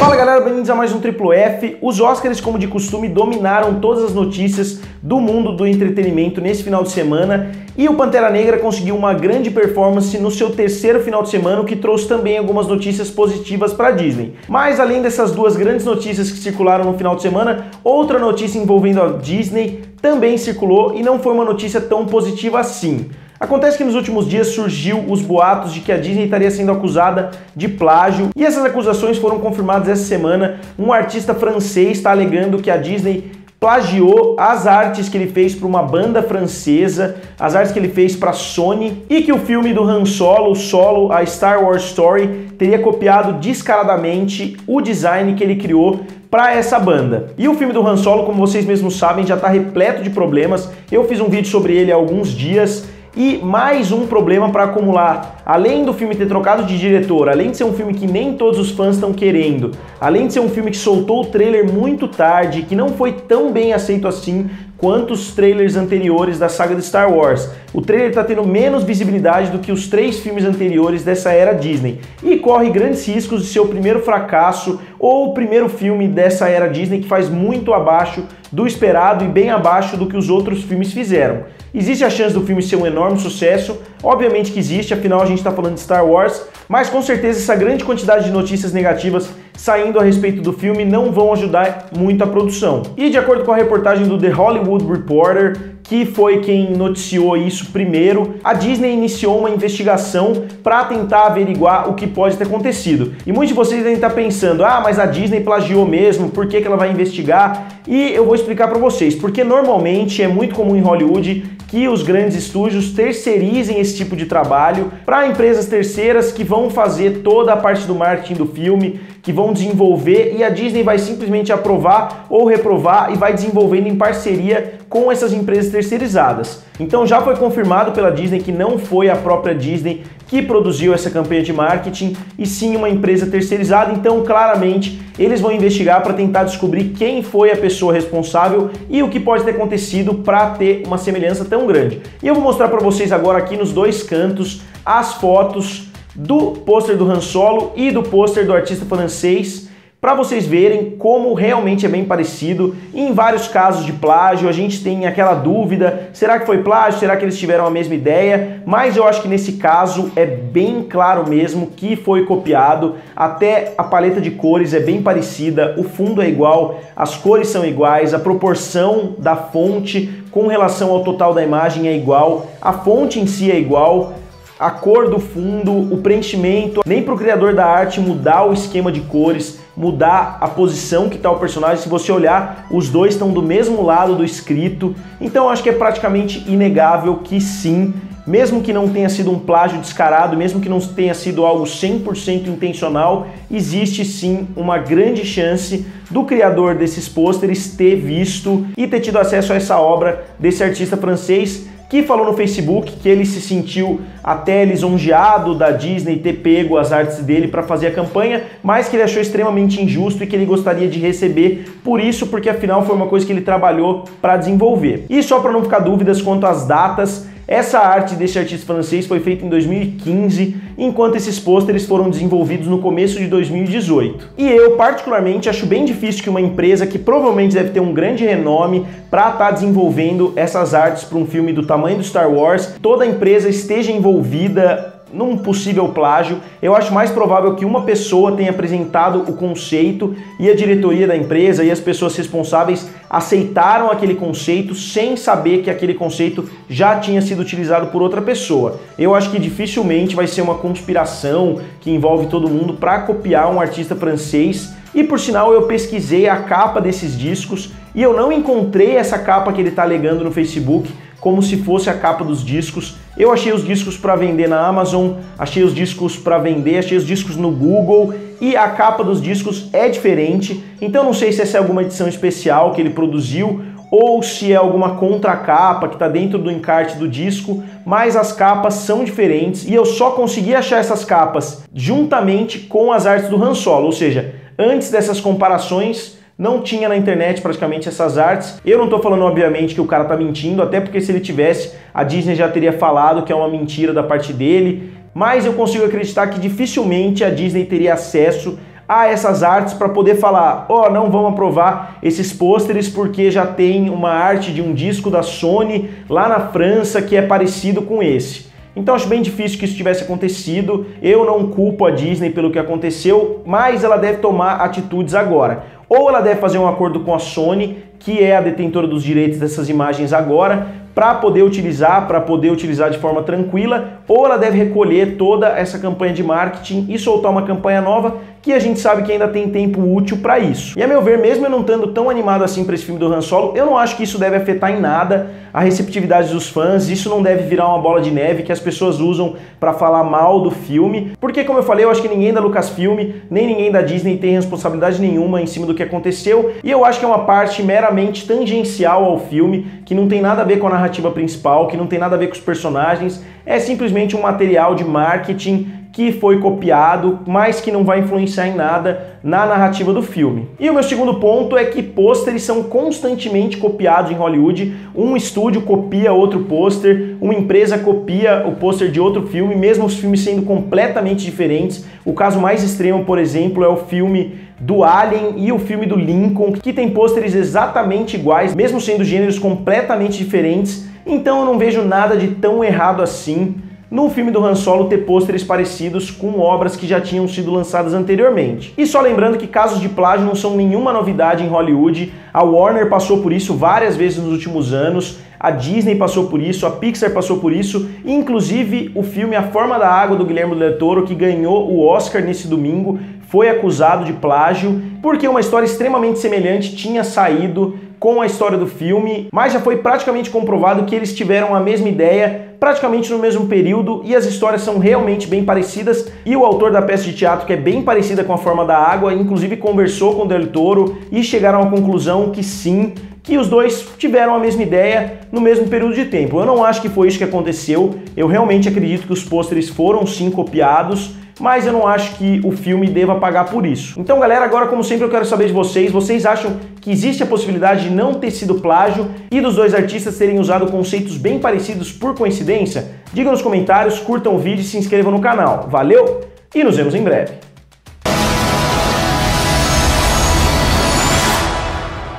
Fala galera, bem-vindos a mais um Triplo F. Os Oscars, como de costume, dominaram todas as notícias do mundo do entretenimento nesse final de semana e o Pantera Negra conseguiu uma grande performance no seu terceiro final de semana, o que trouxe também algumas notícias positivas para a Disney. Mas além dessas duas grandes notícias que circularam no final de semana, outra notícia envolvendo a Disney também circulou e não foi uma notícia tão positiva assim. Acontece que nos últimos dias surgiu os boatos de que a Disney estaria sendo acusada de plágio e essas acusações foram confirmadas essa semana. Um artista francês está alegando que a Disney plagiou as artes que ele fez para uma banda francesa, as artes que ele fez para a Sony, e que o filme do Han Solo, a Star Wars Story, teria copiado descaradamente o design que ele criou para essa banda. E o filme do Han Solo, como vocês mesmos sabem, já está repleto de problemas. Eu fiz um vídeo sobre ele há alguns dias. E mais um problema para acumular, além do filme ter trocado de diretor, além de ser um filme que nem todos os fãs estão querendo, além de ser um filme que soltou o trailer muito tarde, que não foi tão bem aceito assim quanto os trailers anteriores da saga de Star Wars. O trailer está tendo menos visibilidade do que os 3 filmes anteriores dessa era Disney e corre grandes riscos de ser o primeiro fracasso ou o primeiro filme dessa era Disney que faz muito abaixo do esperado e bem abaixo do que os outros filmes fizeram. Existe a chance do filme ser um enorme sucesso? Obviamente que existe, afinal a gente está falando de Star Wars, mas com certeza essa grande quantidade de notícias negativas saindo a respeito do filme não vão ajudar muito a produção. E de acordo com a reportagem do The Hollywood Reporter, que foi quem noticiou isso primeiro, a Disney iniciou uma investigação para tentar averiguar o que pode ter acontecido. E muitos de vocês devem estar pensando, mas a Disney plagiou mesmo, por que ela vai investigar? E eu vou explicar para vocês, porque normalmente é muito comum em Hollywood que os grandes estúdios terceirizem esse tipo de trabalho para empresas terceiras que vão fazer toda a parte do marketing do filme, que vão desenvolver e a Disney vai simplesmente aprovar ou reprovar e vai desenvolvendo em parceria com essas empresas terceirizadas. Então já foi confirmado pela Disney que não foi a própria Disney que produziu essa campanha de marketing e sim uma empresa terceirizada, então claramente eles vão investigar para tentar descobrir quem foi a pessoa responsável e o que pode ter acontecido para ter uma semelhança tão grande. E eu vou mostrar para vocês agora aqui nos dois cantos as fotos do pôster do Han Solo e do pôster do artista francês, para vocês verem como realmente é bem parecido. E em vários casos de plágio a gente tem aquela dúvida, será que foi plágio, será que eles tiveram a mesma ideia? Mas eu acho que nesse caso é bem claro mesmo que foi copiado, até a paleta de cores é bem parecida, o fundo é igual, as cores são iguais, a proporção da fonte com relação ao total da imagem é igual, a fonte em si é igual, a cor do fundo, o preenchimento, nem para o criador da arte mudar o esquema de cores, mudar a posição que está o personagem. Se você olhar, os dois estão do mesmo lado do escrito, então eu acho que é praticamente inegável que sim, mesmo que não tenha sido um plágio descarado, mesmo que não tenha sido algo 100% intencional, existe sim uma grande chance do criador desses pôsteres ter visto e ter tido acesso a essa obra desse artista francês, que falou no Facebook que ele se sentiu até lisonjeado da Disney ter pego as artes dele para fazer a campanha, mas que ele achou extremamente injusto e que ele gostaria de receber por isso, porque afinal foi uma coisa que ele trabalhou para desenvolver. E só para não ficar dúvidas quanto às datas, essa arte desse artista francês foi feita em 2015, enquanto esses pôsteres foram desenvolvidos no começo de 2018. E eu, particularmente, acho bem difícil que uma empresa que provavelmente deve ter um grande renome para estar desenvolvendo essas artes para um filme do tamanho do Star Wars, toda a empresa esteja envolvida num possível plágio. Eu acho mais provável que uma pessoa tenha apresentado o conceito e a diretoria da empresa e as pessoas responsáveis aceitaram aquele conceito sem saber que aquele conceito já tinha sido utilizado por outra pessoa. Eu acho que dificilmente vai ser uma conspiração que envolve todo mundo para copiar um artista francês. E por sinal eu pesquisei a capa desses discos e eu não encontrei essa capa que ele está alegando no Facebook como se fosse a capa dos discos. Eu achei os discos para vender na Amazon, achei os discos para vender, achei os discos no Google e a capa dos discos é diferente, então não sei se essa é alguma edição especial que ele produziu ou se é alguma contracapa que está dentro do encarte do disco, mas as capas são diferentes e eu só consegui achar essas capas juntamente com as artes do Han Solo, ou seja, antes dessas comparações não tinha na internet praticamente essas artes. Eu não estou falando, obviamente, que o cara tá mentindo, até porque se ele tivesse, a Disney já teria falado que é uma mentira da parte dele, mas eu consigo acreditar que dificilmente a Disney teria acesso a essas artes para poder falar, ó, não vamos aprovar esses pôsteres porque já tem uma arte de um disco da Sony lá na França que é parecido com esse. Então acho bem difícil que isso tivesse acontecido, eu não culpo a Disney pelo que aconteceu, mas ela deve tomar atitudes agora. Ou ela deve fazer um acordo com a Sony, que é a detentora dos direitos dessas imagens agora, para poder utilizar de forma tranquila, ou ela deve recolher toda essa campanha de marketing e soltar uma campanha nova, que a gente sabe que ainda tem tempo útil para isso. E a meu ver, mesmo eu não estando tão animado assim para esse filme do Han Solo, eu não acho que isso deve afetar em nada a receptividade dos fãs, isso não deve virar uma bola de neve que as pessoas usam para falar mal do filme, porque como eu falei, eu acho que ninguém da Lucasfilm, nem ninguém da Disney tem responsabilidade nenhuma em cima do que aconteceu, e eu acho que é uma parte meramente tangencial ao filme, que não tem nada a ver com a narrativa principal, que não tem nada a ver com os personagens, é simplesmente um material de marketing que foi copiado, mas que não vai influenciar em nada na narrativa do filme. E o meu segundo ponto é que pôsteres são constantemente copiados em Hollywood. Um estúdio copia outro pôster, uma empresa copia o pôster de outro filme, mesmo os filmes sendo completamente diferentes. O caso mais extremo, por exemplo, é o filme do Alien e o filme do Lincoln, que tem pôsteres exatamente iguais, mesmo sendo gêneros completamente diferentes. Então eu não vejo nada de tão errado assim no filme do Han Solo ter pôsteres parecidos com obras que já tinham sido lançadas anteriormente. E só lembrando que casos de plágio não são nenhuma novidade em Hollywood, a Warner passou por isso várias vezes nos últimos anos, a Disney passou por isso, a Pixar passou por isso, e inclusive o filme A Forma da Água, do Guillermo del Toro, que ganhou o Oscar nesse domingo, foi acusado de plágio, porque uma história extremamente semelhante tinha saído com a história do filme, mas já foi praticamente comprovado que eles tiveram a mesma ideia praticamente no mesmo período e as histórias são realmente bem parecidas, e o autor da peça de teatro, que é bem parecida com A Forma da Água, inclusive conversou com o Del Toro e chegaram à conclusão que sim, que os dois tiveram a mesma ideia no mesmo período de tempo. Eu não acho que foi isso que aconteceu, eu realmente acredito que os pôsteres foram sim copiados, mas eu não acho que o filme deva pagar por isso. Então, galera, agora, como sempre, eu quero saber de vocês. Vocês acham que existe a possibilidade de não ter sido plágio e dos dois artistas terem usado conceitos bem parecidos por coincidência? Digam nos comentários, curtam o vídeo e se inscrevam no canal. Valeu e nos vemos em breve.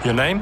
Your name?